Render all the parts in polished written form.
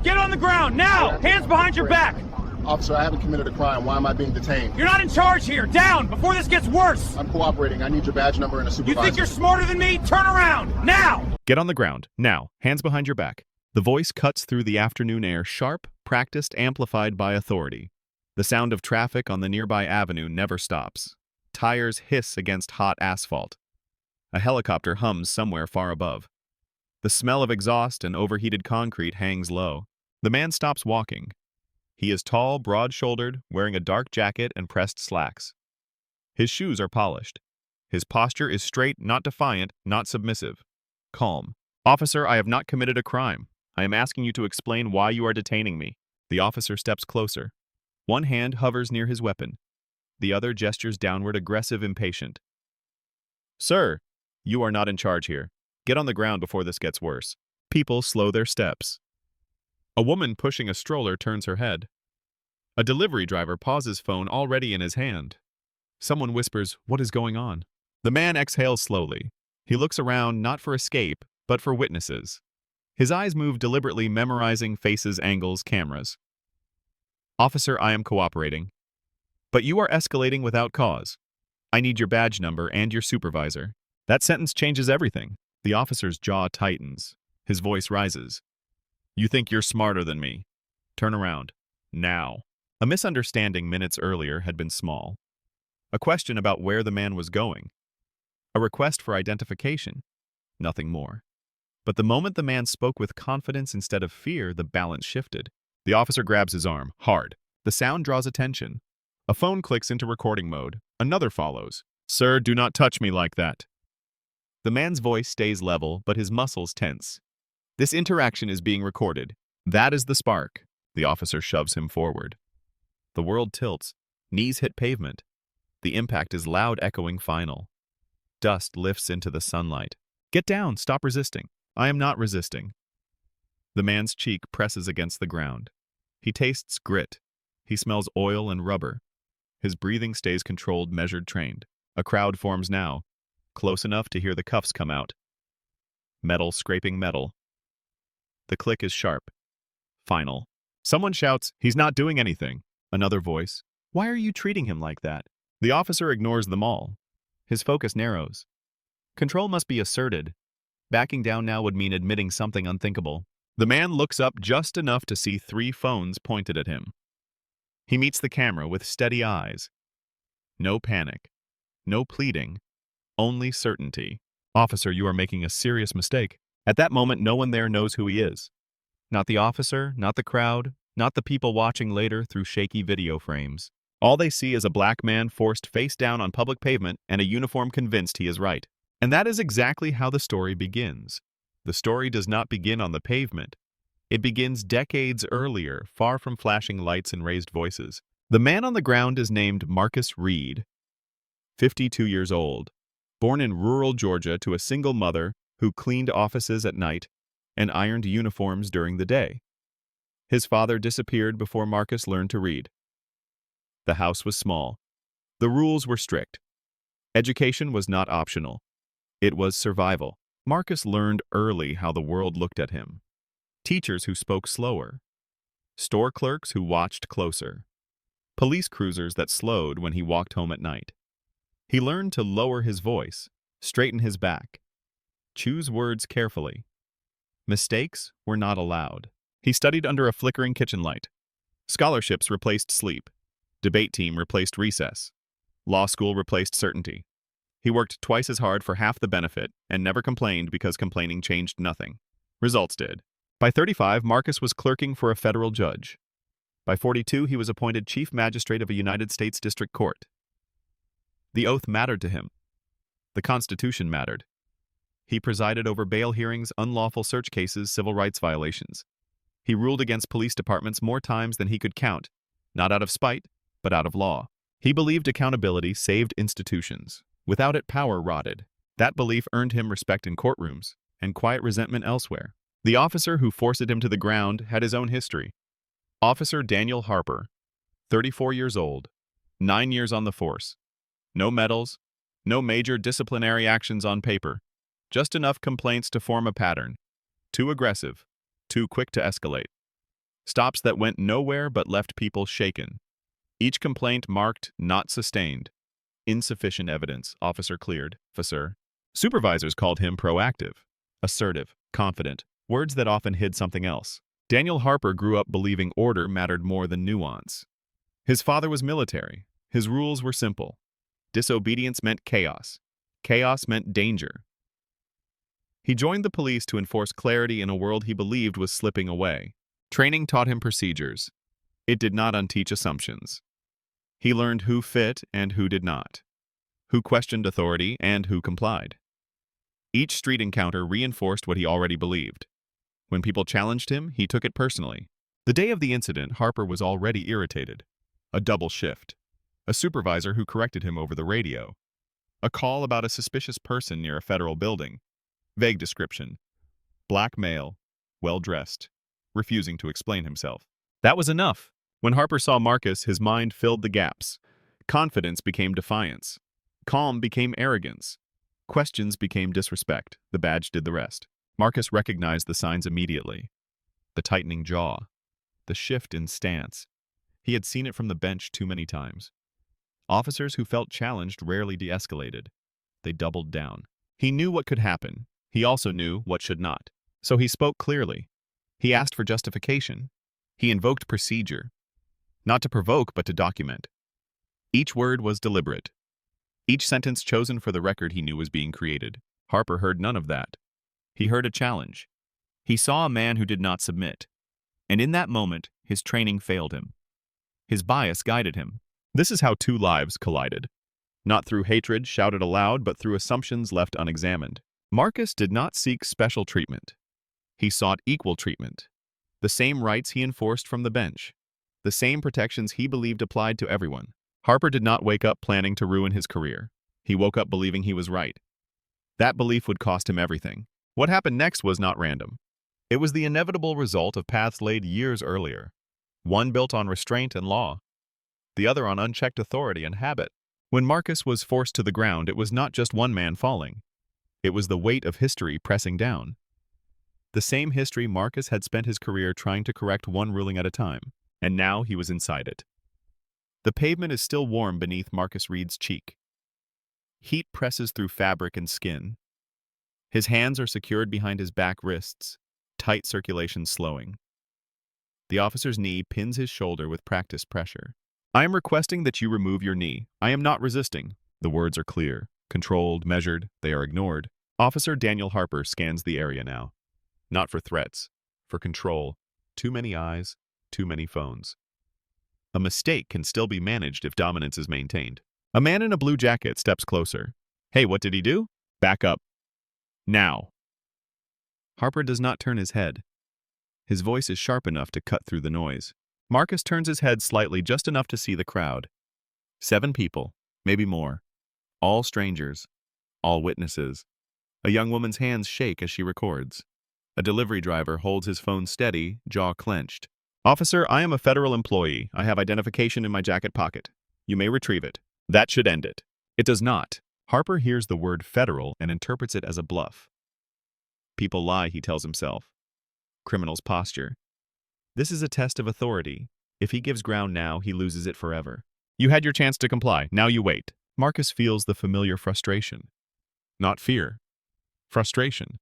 Get on the ground, now! Hands behind your back! Officer, I haven't committed a crime. Why am I being detained? You're not in charge here! Down, before this gets worse! I'm cooperating. I need your badge number and a supervisor. You think you're smarter than me? Turn around, now! Get on the ground, now. Hands behind your back. The voice cuts through the afternoon air, sharp, practiced, amplified by authority. The sound of traffic on the nearby avenue never stops. Tires hiss against hot asphalt. A helicopter hums somewhere far above. The smell of exhaust and overheated concrete hangs low. The man stops walking. He is tall, broad-shouldered, wearing a dark jacket and pressed slacks. His shoes are polished. His posture is straight, not defiant, not submissive. Calm. Officer, I have not committed a crime. I am asking you to explain why you are detaining me. The officer steps closer. One hand hovers near his weapon. The other gestures downward, aggressive, impatient. Sir, you are not in charge here. Get on the ground before this gets worse. People slow their steps. A woman pushing a stroller turns her head. A delivery driver pauses, phone already in his hand. Someone whispers, "What is going on?" The man exhales slowly. He looks around not for escape, but for witnesses. His eyes move deliberately, memorizing faces, angles, cameras. Officer, I am cooperating. But you are escalating without cause. I need your badge number and your supervisor. That sentence changes everything. The officer's jaw tightens. His voice rises. You think you're smarter than me. Turn around. Now. A misunderstanding minutes earlier had been small. A question about where the man was going. A request for identification. Nothing more. But the moment the man spoke with confidence instead of fear, the balance shifted. The officer grabs his arm, hard. The sound draws attention. A phone clicks into recording mode. Another follows. Sir, do not touch me like that. The man's voice stays level, but his muscles tense. This interaction is being recorded. That is the spark. The officer shoves him forward. The world tilts. Knees hit pavement. The impact is loud, echoing, final. Dust lifts into the sunlight. Get down, stop resisting. I am not resisting. The man's cheek presses against the ground. He tastes grit. He smells oil and rubber. His breathing stays controlled, measured, trained. A crowd forms now, close enough to hear the cuffs come out. Metal scraping metal. The click is sharp. Final. Someone shouts, "He's not doing anything." Another voice, "Why are you treating him like that?" The officer ignores them all. His focus narrows. Control must be asserted. Backing down now would mean admitting something unthinkable. The man looks up just enough to see 3 phones pointed at him. He meets the camera with steady eyes. No panic. No pleading. Only certainty. Officer, you are making a serious mistake. At that moment, no one there knows who he is. Not the officer, not the crowd, not the people watching later through shaky video frames. All they see is a black man forced face down on public pavement and a uniform convinced he is right. And that is exactly how the story begins. The story does not begin on the pavement. It begins decades earlier, far from flashing lights and raised voices. The man on the ground is named Marcus Reed, 52 years old, born in rural Georgia to a single mother who cleaned offices at night and ironed uniforms during the day. His father disappeared before Marcus learned to read. The house was small. The rules were strict. Education was not optional. It was survival. Marcus learned early how the world looked at him. Teachers who spoke slower. Store clerks who watched closer. Police cruisers that slowed when he walked home at night. He learned to lower his voice, straighten his back, choose words carefully. Mistakes were not allowed. He studied under a flickering kitchen light. Scholarships replaced sleep. Debate team replaced recess. Law school replaced certainty. He worked twice as hard for half the benefit and never complained because complaining changed nothing. Results did. By 35, Marcus was clerking for a federal judge. By 42, he was appointed Chief Magistrate of a United States District Court. The oath mattered to him. The Constitution mattered. He presided over bail hearings, unlawful search cases, civil rights violations. He ruled against police departments more times than he could count, not out of spite, but out of law. He believed accountability saved institutions. Without it, power rotted. That belief earned him respect in courtrooms and quiet resentment elsewhere. The officer who forced him to the ground had his own history. Officer Daniel Harper, 34 years old, 9 years on the force. No medals, no major disciplinary actions on paper, just enough complaints to form a pattern. Too aggressive, too quick to escalate. Stops that went nowhere but left people shaken. Each complaint marked not sustained. Insufficient evidence, officer cleared, officer. Supervisors called him proactive, assertive, confident, words that often hid something else. Daniel Harper grew up believing order mattered more than nuance. His father was military. His rules were simple. Disobedience meant chaos. Chaos meant danger. He joined the police to enforce clarity in a world he believed was slipping away. Training taught him procedures. It did not unteach assumptions. He learned who fit and who did not, who questioned authority and who complied. Each street encounter reinforced what he already believed. When people challenged him, he took it personally. The day of the incident, Harper was already irritated. A double shift. A supervisor who corrected him over the radio. A call about a suspicious person near a federal building. Vague description. Black male, well-dressed, refusing to explain himself. That was enough. When Harper saw Marcus, his mind filled the gaps. Confidence became defiance. Calm became arrogance. Questions became disrespect. The badge did the rest. Marcus recognized the signs immediately. The tightening jaw. The shift in stance. He had seen it from the bench too many times. Officers who felt challenged rarely de-escalated. They doubled down. He knew what could happen. He also knew what should not. So he spoke clearly. He asked for justification. He invoked procedure. Not to provoke, but to document. Each word was deliberate. Each sentence chosen for the record he knew was being created. Harper heard none of that. He heard a challenge. He saw a man who did not submit. And in that moment, his training failed him. His bias guided him. This is how two lives collided. Not through hatred shouted aloud, but through assumptions left unexamined. Marcus did not seek special treatment. He sought equal treatment. The same rights he enforced from the bench. The same protections he believed applied to everyone. Harper did not wake up planning to ruin his career. He woke up believing he was right. That belief would cost him everything. What happened next was not random. It was the inevitable result of paths laid years earlier. One built on restraint and law. The other on unchecked authority and habit. When Marcus was forced to the ground, it was not just one man falling. It was the weight of history pressing down. The same history Marcus had spent his career trying to correct one ruling at a time, and now he was inside it. The pavement is still warm beneath Marcus Reed's cheek. Heat presses through fabric and skin. His hands are secured behind his back wrists, tight circulation slowing. The officer's knee pins his shoulder with practiced pressure. I am requesting that you remove your knee. I am not resisting. The words are clear, controlled, measured. They are ignored. Officer Daniel Harper scans the area now. Not for threats, for control. Too many eyes, too many phones. A mistake can still be managed if dominance is maintained. A man in a blue jacket steps closer. Hey, what did he do? Back up. Now. Harper does not turn his head. His voice is sharp enough to cut through the noise. Marcus turns his head slightly, just enough to see the crowd. 7 people, maybe more. All strangers. All witnesses. A young woman's hands shake as she records. A delivery driver holds his phone steady, jaw clenched. Officer, I am a federal employee. I have identification in my jacket pocket. You may retrieve it. That should end it. It does not. Harper hears the word federal and interprets it as a bluff. People lie, he tells himself. Criminals posture. This is a test of authority. If he gives ground now, he loses it forever. You had your chance to comply. Now you wait. Marcus feels the familiar frustration. Not fear. Frustration.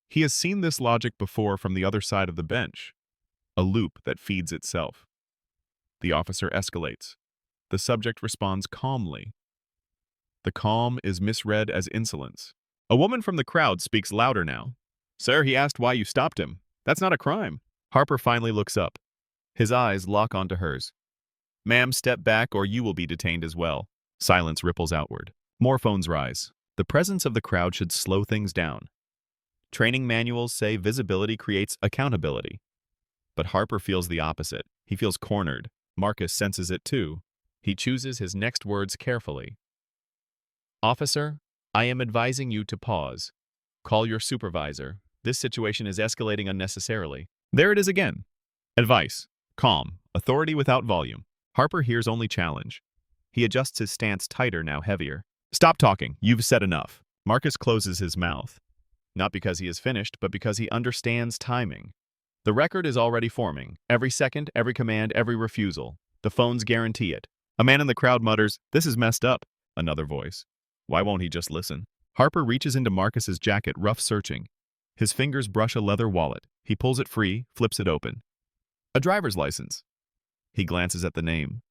He has seen this logic before from the other side of the bench. A loop that feeds itself. The officer escalates. The subject responds calmly. The calm is misread as insolence. A woman from the crowd speaks louder now. Sir, he asked why you stopped him. That's not a crime. Harper finally looks up. His eyes lock onto hers. Ma'am, step back or you will be detained as well. Silence ripples outward. More phones rise. The presence of the crowd should slow things down. Training manuals say visibility creates accountability. But Harper feels the opposite. He feels cornered. Marcus senses it too. He chooses his next words carefully. Officer, I am advising you to pause. Call your supervisor. This situation is escalating unnecessarily. There it is again. Advice. Calm. Authority without volume. Harper hears only challenge. He adjusts his stance tighter, now heavier. Stop talking. You've said enough. Marcus closes his mouth. Not because he is finished, but because he understands timing. The record is already forming. Every second, every command, every refusal. The phones guarantee it. A man in the crowd mutters, "This is messed up." Another voice. Why won't he just listen? Harper reaches into Marcus's jacket, rough searching. His fingers brush a leather wallet. He pulls it free, flips it open. A driver's license. He glances at the name.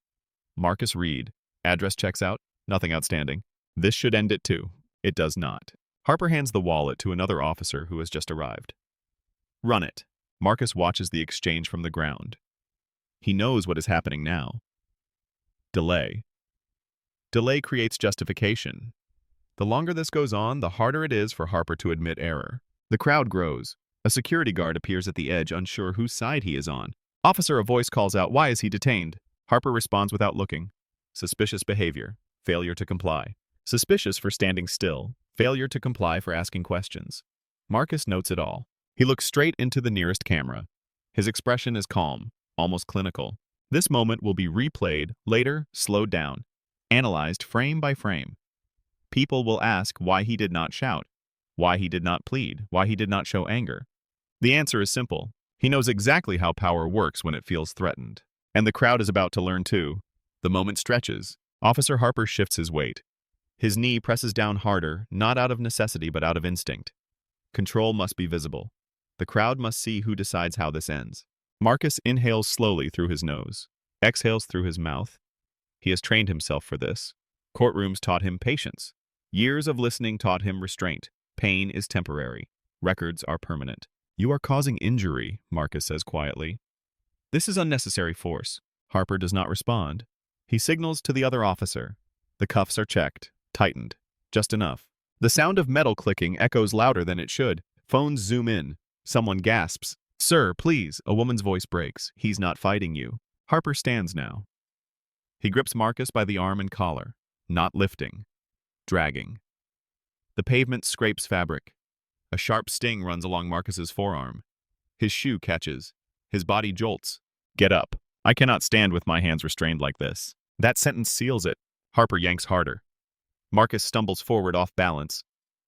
Marcus Reed. Address checks out. Nothing outstanding. This should end it too. It does not. Harper hands the wallet to another officer who has just arrived. Run it. Marcus watches the exchange from the ground. He knows what is happening now. Delay. Delay creates justification. The longer this goes on, the harder it is for Harper to admit error. The crowd grows. A security guard appears at the edge, unsure whose side he is on. Officer, a voice calls out, "Why is he detained?" Harper responds without looking. Suspicious behavior. Failure to comply. Suspicious for standing still. Failure to comply for asking questions. Marcus notes it all. He looks straight into the nearest camera. His expression is calm, almost clinical. This moment will be replayed, later slowed down, analyzed frame by frame. People will ask why he did not shout, why he did not plead, why he did not show anger. The answer is simple. He knows exactly how power works when it feels threatened. And the crowd is about to learn too. The moment stretches. Officer Harper shifts his weight. His knee presses down harder, not out of necessity but out of instinct. Control must be visible. The crowd must see who decides how this ends. Marcus inhales slowly through his nose, exhales through his mouth. He has trained himself for this. Courtrooms taught him patience. Years of listening taught him restraint. Pain is temporary. Records are permanent. "You are causing injury," Marcus says quietly. "This is unnecessary force." Harper does not respond. He signals to the other officer. The cuffs are checked, tightened, just enough. The sound of metal clicking echoes louder than it should. Phones zoom in. Someone gasps. "Sir, please." A woman's voice breaks. "He's not fighting you." Harper stands now. He grips Marcus by the arm and collar. Not lifting. Dragging. The pavement scrapes fabric. A sharp sting runs along Marcus's forearm. His shoe catches. His body jolts. "Get up. I cannot stand with my hands restrained like this." That sentence seals it. Harper yanks harder. Marcus stumbles forward off balance,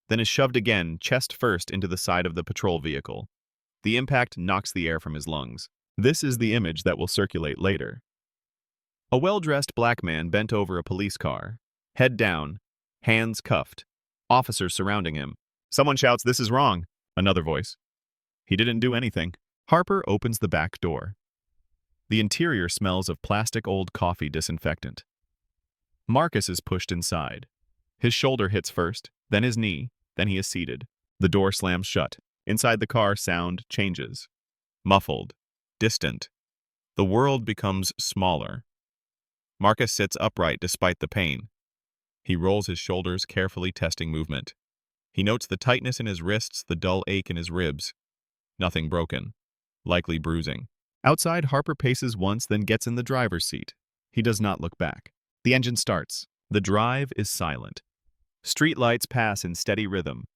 then is shoved again, chest first, into the side of the patrol vehicle. The impact knocks the air from his lungs. This is the image that will circulate later. A well-dressed black man bent over a police car. Head down, hands cuffed. Officers surrounding him. Someone shouts, "This is wrong." Another voice. "He didn't do anything." Harper opens the back door. The interior smells of plastic old coffee disinfectant. Marcus is pushed inside. His shoulder hits first, then his knee, then he is seated. The door slams shut. Inside the car, sound changes. Muffled. Distant. The world becomes smaller. Marcus sits upright despite the pain. He rolls his shoulders, carefully testing movement. He notes the tightness in his wrists, the dull ache in his ribs. Nothing broken. Likely bruising. Outside, Harper paces once, then gets in the driver's seat. He does not look back. The engine starts. The drive is silent. Street lights pass in steady rhythm.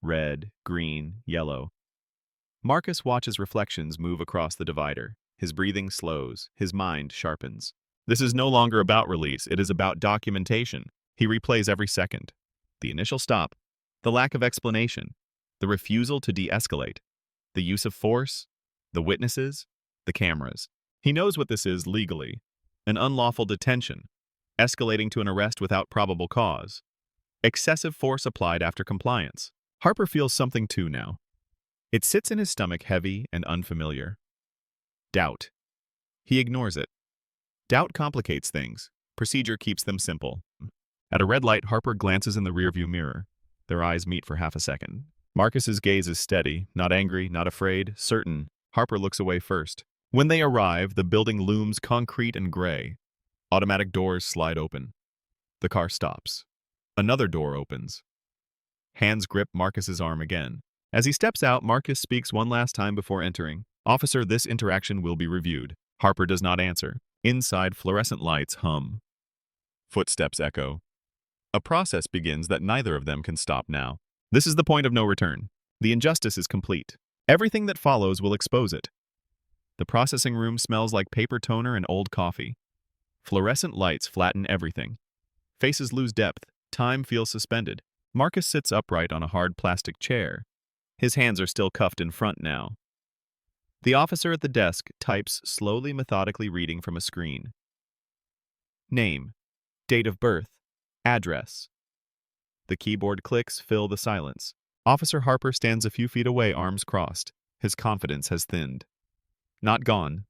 Red, green, yellow. Marcus watches reflections move across the divider. His breathing slows. His mind sharpens. This is no longer about release. It is about documentation. He replays every second. The initial stop. The lack of explanation. The refusal to de-escalate. The use of force. The witnesses. The cameras. He knows what this is legally. An unlawful detention. Escalating to an arrest without probable cause. Excessive force applied after compliance. Harper feels something too now. It sits in his stomach, heavy and unfamiliar. Doubt. He ignores it. Doubt complicates things. Procedure keeps them simple. At a red light, Harper glances in the rearview mirror. Their eyes meet for half a second. Marcus's gaze is steady, not angry, not afraid, certain. Harper looks away first. When they arrive, the building looms concrete and gray. Automatic doors slide open. The car stops. Another door opens. Hands grip Marcus's arm again. As he steps out, Marcus speaks one last time before entering. "Officer, this interaction will be reviewed." Harper does not answer. Inside, fluorescent lights hum. Footsteps echo. A process begins that neither of them can stop now. This is the point of no return. The injustice is complete. Everything that follows will expose it. The processing room smells like paper toner and old coffee. Fluorescent lights flatten everything. Faces lose depth. Time feels suspended. Marcus sits upright on a hard plastic chair. His hands are still cuffed in front now. The officer at the desk types, slowly, methodically reading from a screen. Name, date of birth, address. The keyboard clicks fill the silence. Officer Harper stands a few feet away, arms crossed. His confidence has thinned. Not gone,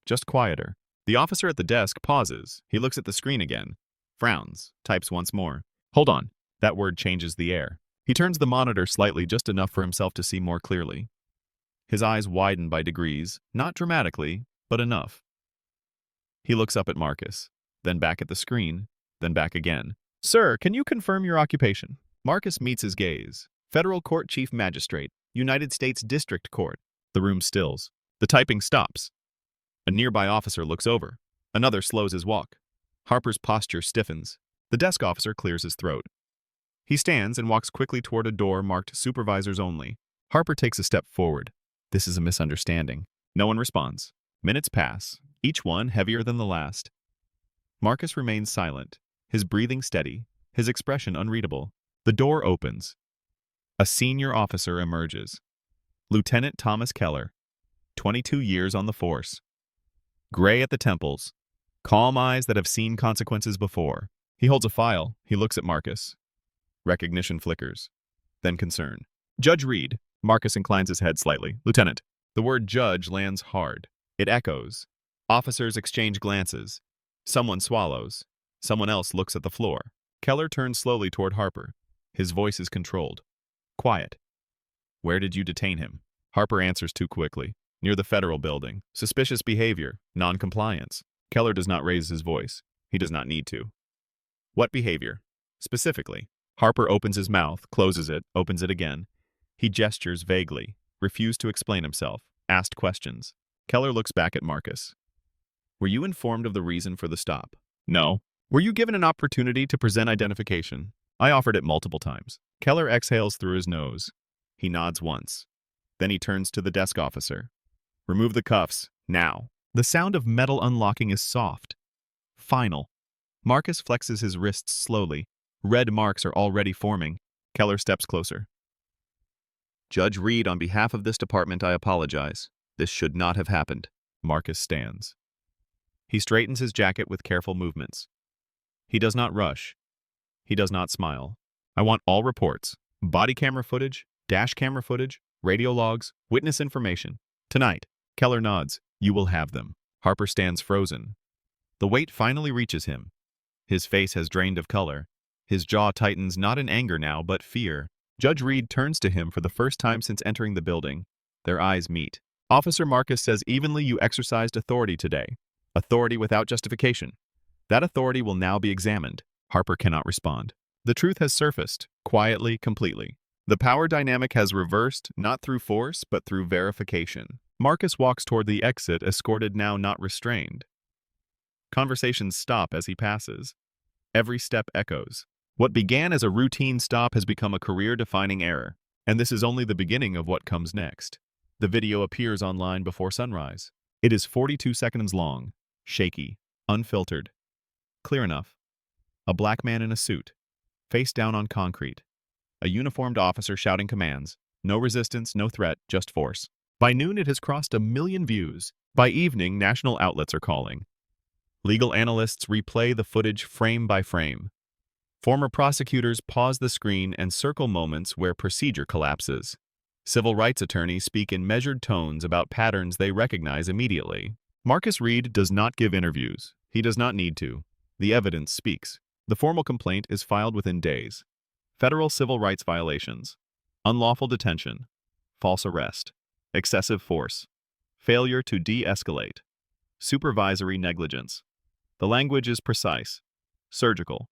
just quieter. The officer at the desk pauses. He looks at the screen again, frowns, types once more. Hold on. That word changes the air. He turns the monitor slightly, just enough for himself to see more clearly. His eyes widen by degrees, not dramatically, but enough. He looks up at Marcus, then back at the screen, then back again. Sir, can you confirm your occupation? Marcus meets his gaze. Federal Court Chief Magistrate, United States District Court. The room stills. The typing stops. A nearby officer looks over. Another slows his walk. Harper's posture stiffens. The desk officer clears his throat. He stands and walks quickly toward a door marked Supervisors Only. Harper takes a step forward. This is a misunderstanding. No one responds. Minutes pass, each one heavier than the last. Marcus remains silent, his breathing steady, his expression unreadable. The door opens. A senior officer emerges. Lieutenant Thomas Keller, 22 years on the force. Gray at the temples, calm eyes that have seen consequences before. He holds a file. He looks at Marcus. Recognition flickers, then concern. Judge Reed. Marcus inclines his head slightly. Lieutenant. The word judge lands hard. It echoes. Officers exchange glances. Someone swallows. Someone else looks at the floor. Keller turns slowly toward Harper. His voice is controlled. Quiet. Where did you detain him? Harper answers too quickly. Near the federal building. Suspicious behavior. Non-compliance. Keller does not raise his voice. He does not need to. What behavior? Specifically. Harper opens his mouth, closes it, opens it again. He gestures vaguely, refused to explain himself, asked questions. Keller looks back at Marcus. Were you informed of the reason for the stop? No. Were you given an opportunity to present identification? I offered it multiple times. Keller exhales through his nose. He nods once. Then he turns to the desk officer. Remove the cuffs, now. The sound of metal unlocking is soft. Final. Marcus flexes his wrists slowly. Red marks are already forming. Keller steps closer. Judge Reed, on behalf of this department, I apologize. This should not have happened. Marcus stands. He straightens his jacket with careful movements. He does not rush. He does not smile. I want all reports. Body camera footage, dash camera footage, radio logs, witness information. Tonight. Keller nods. You will have them. Harper stands frozen. The weight finally reaches him. His face has drained of color. His jaw tightens, not in anger now, but fear. Judge Reed turns to him for the first time since entering the building. Their eyes meet. Officer Marcus says evenly, you exercised authority today. Authority without justification. That authority will now be examined. Harper cannot respond. The truth has surfaced, quietly, completely. The power dynamic has reversed, not through force, but through verification. Marcus walks toward the exit, escorted now, not restrained. Conversations stop as he passes. Every step echoes. What began as a routine stop has become a career-defining error, and this is only the beginning of what comes next. The video appears online before sunrise. It is 42 seconds long, shaky, unfiltered. Clear enough. A black man in a suit, face down on concrete. A uniformed officer shouting commands. No resistance, no threat, just force. By noon, it has crossed 1 million views. By evening, national outlets are calling. Legal analysts replay the footage frame by frame. Former prosecutors pause the screen and circle moments where procedure collapses. Civil rights attorneys speak in measured tones about patterns they recognize immediately. Marcus Reed does not give interviews. He does not need to. The evidence speaks. The formal complaint is filed within days. Federal civil rights violations. Unlawful detention. False arrest. Excessive force. Failure to de-escalate. Supervisory negligence. The language is precise. Surgical.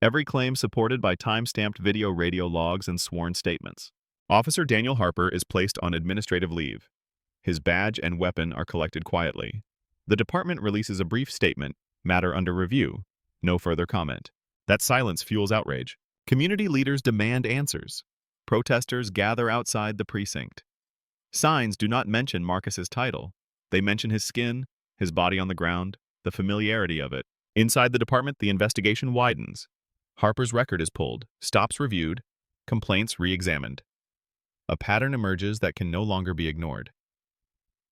Every claim supported by time-stamped video, radio logs, and sworn statements. Officer Daniel Harper is placed on administrative leave. His badge and weapon are collected quietly. The department releases a brief statement, matter under review. No further comment. That silence fuels outrage. Community leaders demand answers. Protesters gather outside the precinct. Signs do not mention Marcus's title. They mention his skin, his body on the ground, the familiarity of it. Inside the department, the investigation widens. Harper's record is pulled, stops reviewed, complaints re-examined. A pattern emerges that can no longer be ignored.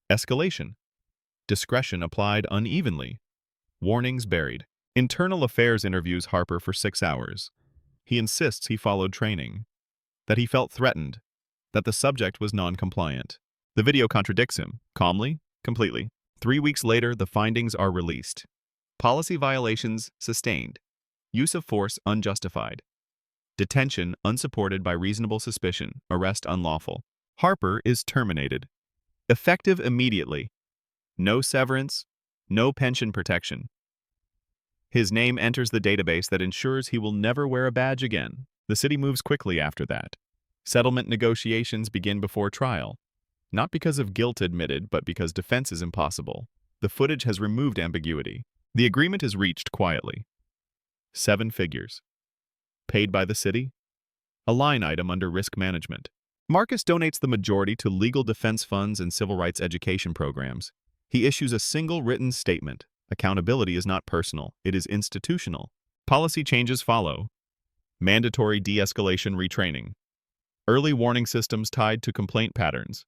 Escalation. Discretion applied unevenly. Warnings buried. Internal Affairs interviews Harper for 6 hours. He insists he followed training, that he felt threatened, that the subject was non-compliant. The video contradicts him, calmly, completely. 3 weeks later, the findings are released. Policy violations sustained. Use of force unjustified. Detention unsupported by reasonable suspicion. Arrest unlawful. Harper is terminated. Effective immediately. No severance, no pension protection. His name enters the database that ensures he will never wear a badge again. The city moves quickly after that. Settlement negotiations begin before trial. Not because of guilt admitted, but because defense is impossible. The footage has removed ambiguity. The agreement is reached quietly. 7 figures. Paid by the city? A line item under risk management. Marcus donates the majority to legal defense funds and civil rights education programs. He issues a single written statement. Accountability is not personal, it is institutional. Policy changes follow. Mandatory de-escalation retraining. Early warning systems tied to complaint patterns.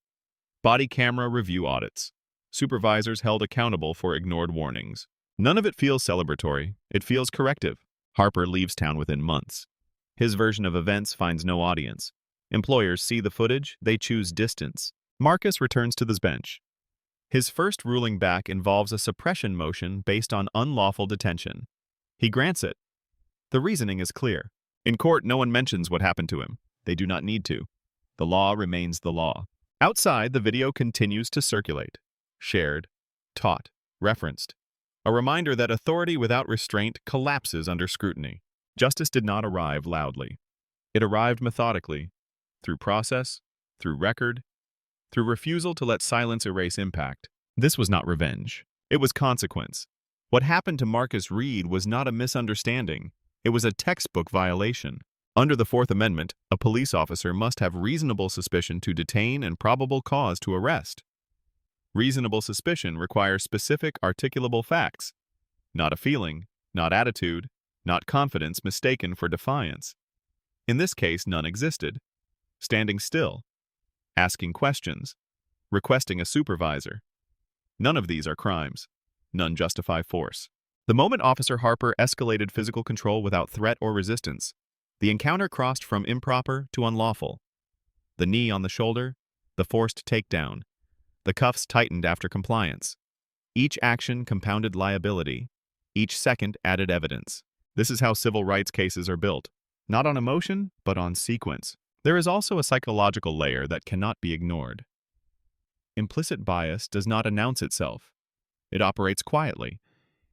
Body camera review audits. Supervisors held accountable for ignored warnings. None of it feels celebratory, it feels corrective. Harper leaves town within months. His version of events finds no audience. Employers see the footage, they choose distance. Marcus returns to the bench. His first ruling back involves a suppression motion based on unlawful detention. He grants it. The reasoning is clear. In court, no one mentions what happened to him. They do not need to. The law remains the law. Outside, the video continues to circulate. Shared, taught, referenced. A reminder that authority without restraint collapses under scrutiny. Justice did not arrive loudly. It arrived methodically, through process, through record, through refusal to let silence erase impact. This was not revenge. It was consequence. What happened to Marcus Reed was not a misunderstanding. It was a textbook violation. Under the Fourth Amendment, a police officer must have reasonable suspicion to detain and probable cause to arrest. Reasonable suspicion requires specific, articulable facts. Not a feeling, not attitude, not confidence mistaken for defiance. In this case, none existed. Standing still, asking questions, requesting a supervisor. None of these are crimes. None justify force. The moment Officer Harper escalated physical control without threat or resistance, the encounter crossed from improper to unlawful. The knee on the shoulder, the forced takedown, the cuffs tightened after compliance. Each action compounded liability. Each second added evidence. This is how civil rights cases are built. Not on emotion, but on sequence. There is also a psychological layer that cannot be ignored. Implicit bias does not announce itself. It operates quietly.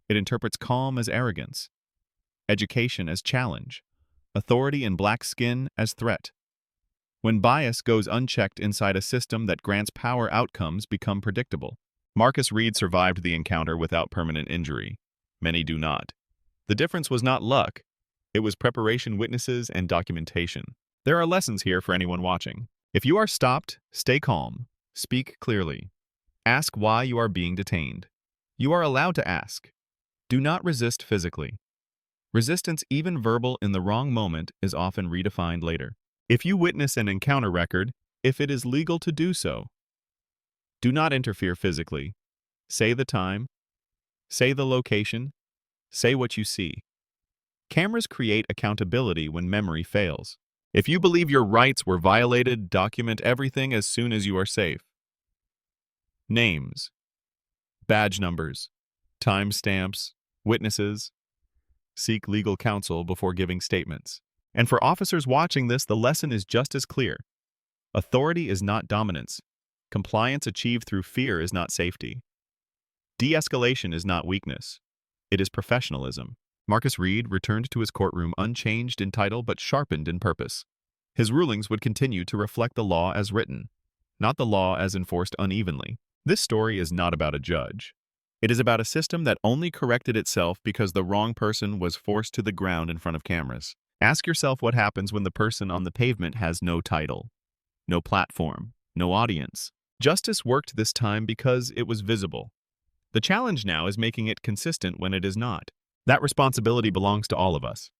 It interprets calm as arrogance, education as challenge, authority in black skin as threat. When bias goes unchecked inside a system that grants power, outcomes become predictable. Marcus Reed survived the encounter without permanent injury. Many do not. The difference was not luck. It was preparation, witnesses, and documentation. There are lessons here for anyone watching. If you are stopped, stay calm. Speak clearly. Ask why you are being detained. You are allowed to ask. Do not resist physically. Resistance, even verbal, in the wrong moment is often redefined later. If you witness an encounter record, if it is legal to do so, do not interfere physically. Say the time. Say the location. Say what you see. Cameras create accountability when memory fails. If you believe your rights were violated, document everything as soon as you are safe. Names, badge numbers, timestamps, witnesses. Seek legal counsel before giving statements. And for officers watching this, the lesson is just as clear. Authority is not dominance. Compliance achieved through fear is not safety. De-escalation is not weakness. It is professionalism. Marcus Reed returned to his courtroom unchanged in title but sharpened in purpose. His rulings would continue to reflect the law as written, not the law as enforced unevenly. This story is not about a judge. It is about a system that only corrected itself because the wrong person was forced to the ground in front of cameras. Ask yourself what happens when the person on the pavement has no title, no platform, no audience. Justice worked this time because it was visible. The challenge now is making it consistent when it is not. That responsibility belongs to all of us.